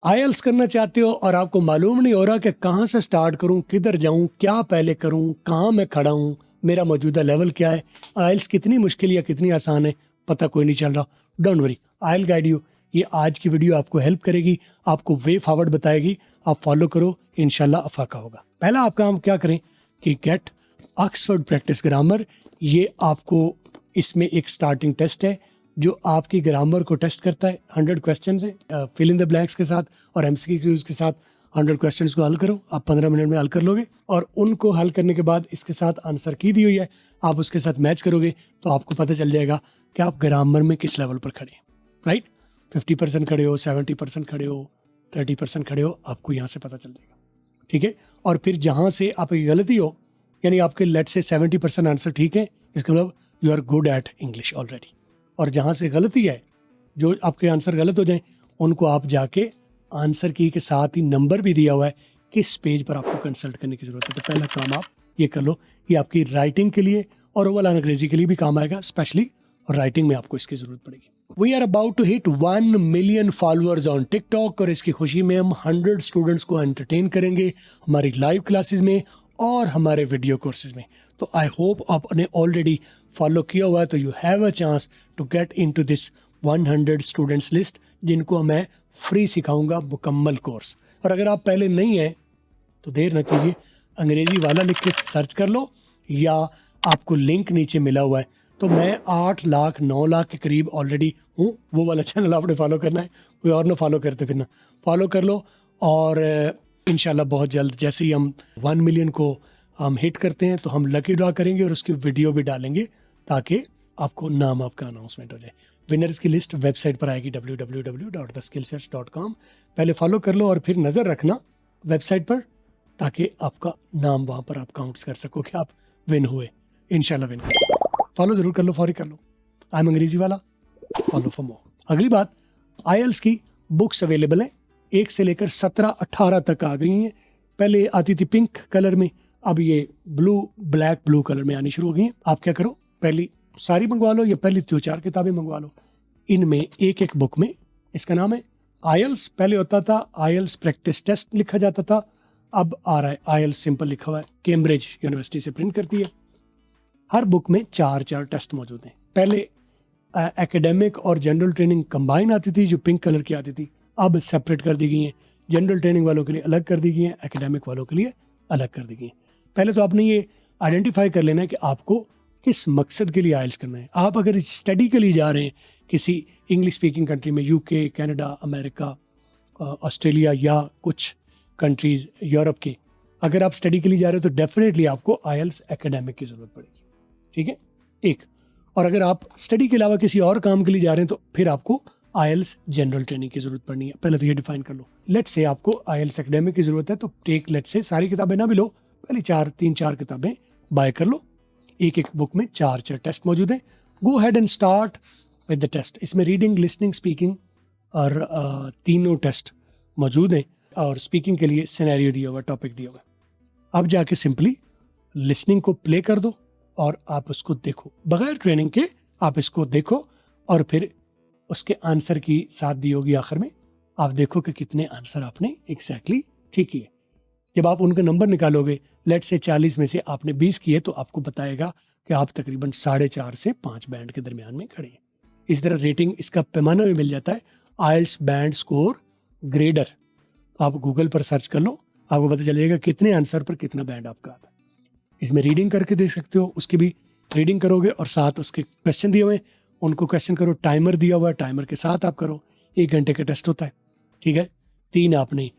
IELTS करना चाहते हो और आपको मालूम नहीं हो रहा कि कहाँ से स्टार्ट करूँ, किधर जाऊँ, क्या पहले करूँ, कहाँ मैं खड़ा हूँ, मेरा मौजूदा लेवल क्या है, आईएलटीएस कितनी मुश्किल या कितनी आसान है, पता कोई नहीं चल रहा। Don't worry, I will guide you. ये आज की वीडियो आपको हेल्प करेगी, आपको वे फॉरवर्ड बताएगी। आप फॉलो करो, इंशाल्लाह अफाका होगा। पहला आप काम क्या करें कि गेट ऑक्सफोर्ड प्रैक्टिस ग्रामर। ये आपको इसमें एक स्टार्टिंग टेस्ट है जो आपकी ग्रामर को टेस्ट करता है। 100 क्वेश्चन है फिल इन द ब्लैंक्स के साथ और एमसीक्यूज के साथ। 100 क्वेश्चंस को हल करो, आप 15 मिनट में हल कर लोगे और उनको हल करने के बाद इसके साथ आंसर की दी हुई है, आप उसके साथ मैच करोगे तो आपको पता चल जाएगा कि आप ग्रामर में किस लेवल पर खड़े हैं। राइट, 50% खड़े हो, 70% खड़े हो, 30% खड़े हो, आपको यहाँ से पता चल जाएगा। ठीक है, और फिर जहाँ से आपकी गलती हो, यानी आपके लेट से 70% आंसर ठीक है, इसका मतलब you are good at English already. और जहाँ से गलती है, जो आपके आंसर गलत हो जाएं, उनको आप जाके आंसर की के साथ ही नंबर भी दिया हुआ है किस पेज पर आपको कंसल्ट करने की जरूरत है। तो पहला काम आप ये कर लो, ये आपकी राइटिंग के लिए और ओवरऑल अंग्रेजी के लिए भी काम आएगा, स्पेशली राइटिंग में आपको इसकी जरूरत पड़ेगी। We are about to hit 1 million followers on TikTok और इसकी खुशी में हम 100 स्टूडेंट्स को एंटरटेन करेंगे हमारी लाइव क्लासेस में और हमारे वीडियो कोर्सेज में। तो आई होप आपने ऑलरेडी फॉलो किया हुआ है, तो you have a chance to get into this 100 students list जिनको मैं फ्री सिखाऊंगा मुकम्मल कोर्स। और अगर आप पहले नहीं हैं तो देर न कीजिए, अंग्रेजी वाला लिख के सर्च कर लो या आपको लिंक नीचे मिला हुआ है। तो मैं 8 लाख 9 लाख के करीब ऑलरेडी हूँ। वो वाला चैनल आपने फॉलो करना है, कोई और ना फॉलो करते फिर ना फॉलो कर लो। और इंशाल्लाह बहुत जल्द जैसे ही हम 1 मिलियन को हम हिट करते हैं तो हम लकी ड्रॉ करेंगे और उसकी वीडियो भी डालेंगे ताकि आपको नाम आपका अनाउंसमेंट हो जाए। विनर्स की लिस्ट वेबसाइट पर आएगी www.theskillsearch.com। पहले फॉलो कर लो और फिर नज़र रखना वेबसाइट पर ताकि आपका नाम वहाँ पर आप काउंट्स कर सको कि आप विन हुए। इंशाल्लाह विन करो, फॉलो ज़रूर कर लो, फौरी कर लो। आई एम अंग्रेजी वाला, फॉलो फॉर मोर। अगली बात, आईएलटीएस की बुक्स अवेलेबल हैं, 1 से लेकर 17-18 तक आ गई हैं। पहले आती थी पिंक कलर में, अब ये ब्लैक ब्लू कलर में आनी शुरू हो गई हैं। आप क्या करो, पहली सारी मंगवा लो या पहली 2-4 किताबें मंगवा लो। इनमें एक एक बुक में, इसका नाम है आईएलटीएस। पहले होता था आईएलटीएस प्रैक्टिस टेस्ट लिखा जाता था, अब आ रहा है आईएलटीएस सिंपल लिखा हुआ है, कैम्ब्रिज यूनिवर्सिटी से प्रिंट करती है। हर बुक में 4-4 टेस्ट मौजूद हैं। पहले एकेडमिक और जनरल ट्रेनिंग कंबाइन आती थी जो पिंक कलर की आती थी, अब सेपरेट कर दी गई हैं। जनरल ट्रेनिंग वालों के लिए अलग कर दी गई हैं, एकेडमिक वालों के लिए अलग कर दी गई हैं। पहले तो आपने ये आइडेंटिफाई कर लेना है कि आपको किस मकसद के लिए आईएलटीएस करना है। आप अगर स्टडी के लिए जा रहे हैं किसी इंग्लिश स्पीकिंग कंट्री में, यूके, कनाडा, अमेरिका, ऑस्ट्रेलिया या कुछ कंट्रीज़ यूरोप के, अगर आप स्टडी के लिए जा रहे हो तो डेफिनेटली आपको आईएलटीएस एकेडमिक की ज़रूरत पड़ेगी। ठीक है, एक। और अगर आप स्टडी के अलावा किसी और काम के लिए जा रहे हैं तो फिर आपको आईएलटीएस जनरल ट्रेनिंग की ज़रूरत पड़नी है। पहले तो ये डिफाइन कर लो। लेट्स से आपको आईएलटीएस एकेडमिक की ज़रूरत है तो टेक, लेट्स से सारी किताबें ना भी लो, पहले 3-4 किताबें बाय कर लो। एक एक बुक में 4-4 टेस्ट मौजूद हैं। Go head and start with the test. इसमें रीडिंग, लिसनिंग, स्पीकिंग और तीनों टेस्ट मौजूद हैं और स्पीकिंग के लिए सिनेरियो दिया हुआ, टॉपिक दिया हुआ। अब जाके सिंपली लिसनिंग को प्ले कर दो और आप उसको देखो, बगैर ट्रेनिंग के आप इसको देखो और फिर उसके आंसर की साथ दी होगी आखिर में। आप देखो कि कितने आंसर आपने एग्जैक्टली ठीक किए। जब आप उनके नंबर निकालोगे, लेट से 40 में से आपने 20 किए तो आपको बताएगा कि आप तकरीबन 4.5 से 5 बैंड के दरमियान में खड़े हैं। इस तरह रेटिंग, इसका पैमाना भी मिल जाता है, आईएलटीएस बैंड स्कोर ग्रेडर। आप गूगल पर सर्च कर लो, आपको पता चलेगा कितने आंसर पर कितना बैंड आपका आता है। इसमें रीडिंग करके देख सकते हो, उसकी भी रीडिंग करोगे और साथ उसके क्वेश्चन दिए हुए, उनको क्वेश्चन करो। टाइमर दिया हुआ है, टाइमर के साथ आप करो। 1 घंटे का टेस्ट होता है। ठीक है, 3 आपने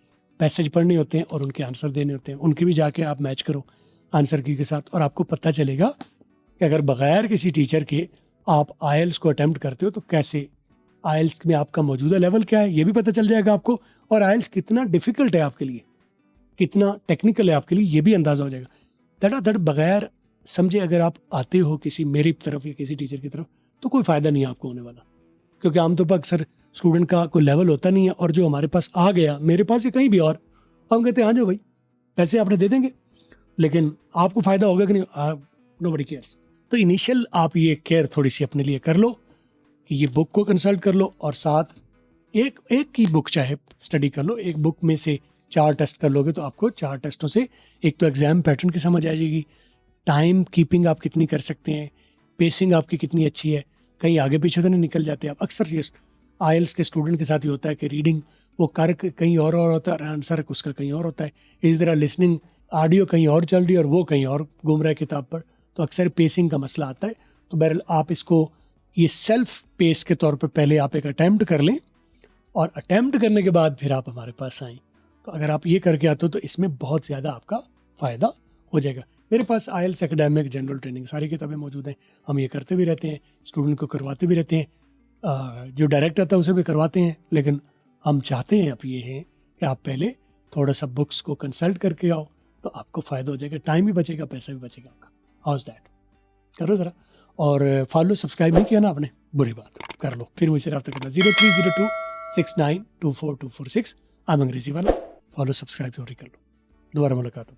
पैसेज पढ़ने होते हैं और उनके आंसर देने होते हैं, उनके भी जाके आप मैच करो आंसर की के साथ और आपको पता चलेगा कि अगर बगैर किसी टीचर के आप आईएलटीएस को अटेम्प्ट करते हो तो कैसे, आईएलटीएस में आपका मौजूदा लेवल क्या है ये भी पता चल जाएगा आपको, और आईएलटीएस कितना डिफिकल्ट है आपके लिए, कितना टेक्निकल है आपके लिए, ये भी अंदाज़ा हो जाएगा। धड़ाधड़ बगैर समझे अगर आप आते हो किसी मेरी तरफ या किसी टीचर की तरफ तो कोई फ़ायदा नहीं है आपको होने वाला, क्योंकि आमतौर पर अक्सर स्टूडेंट का कोई लेवल होता नहीं है और जो हमारे पास आ गया, मेरे पास या कहीं भी और, हम कहते हैं हाँ जाओ भाई, पैसे आपने दे देंगे, लेकिन आपको फ़ायदा होगा कि नहीं, नोबडी केयर्स। तो इनिशियल आप ये केयर थोड़ी सी अपने लिए कर लो कि ये बुक को कंसल्ट कर लो और साथ एक एक की बुक चाहे स्टडी कर लो, एक बुक में से 4 टेस्ट कर लोगे तो आपको 4 टेस्टों से एक तो एग्जाम पैटर्न की समझ आ जाएगी, टाइम कीपिंग आप कितनी कर सकते हैं, पेसिंग आपकी कितनी अच्छी है, कहीं आगे पीछे तो नहीं निकल जाते आप। अक्सर ये आइल्स के स्टूडेंट के साथ ही होता है कि रीडिंग वो कर कहीं और होता है, आंसर उसका कहीं और होता है, इस तरह लिसनिंग ऑडियो कहीं और चल रही है और वो कहीं और घूम रहा है किताब पर, तो अक्सर पेसिंग का मसला आता है। तो बहरहाल आप इसको ये सेल्फ पेस के तौर पर पहले आप एक अटैम्प्ट कर लें और अटैम्प्ट करने के बाद फिर आप हमारे पास आएँ। तो अगर आप ये करके आते हो तो इसमें बहुत ज़्यादा आपका फ़ायदा हो जाएगा। मेरे पास आइल्स एकेडमिक जनरल ट्रेनिंग सारी किताबें मौजूद हैं, हम ये करते भी रहते हैं, स्टूडेंट को करवाते भी रहते हैं, जो डायरेक्ट आता है उसे भी करवाते हैं, लेकिन हम चाहते हैं अब ये है कि आप पहले थोड़ा सा बुक्स को कंसल्ट करके आओ तो आपको फ़ायदा हो जाएगा, टाइम भी बचेगा, पैसा भी बचेगा आपका। हाउस दैट करो ज़रा। और फॉलो सब्सक्राइब नहीं किया ना आपने, बुरी बात, कर लो, फिर मुझसे रब्ता करना 030269242446। I'm अंग्रेजी वाला, फॉलो सब्सक्राइब जरूर कर लो। दोबारा मुलाकात हो।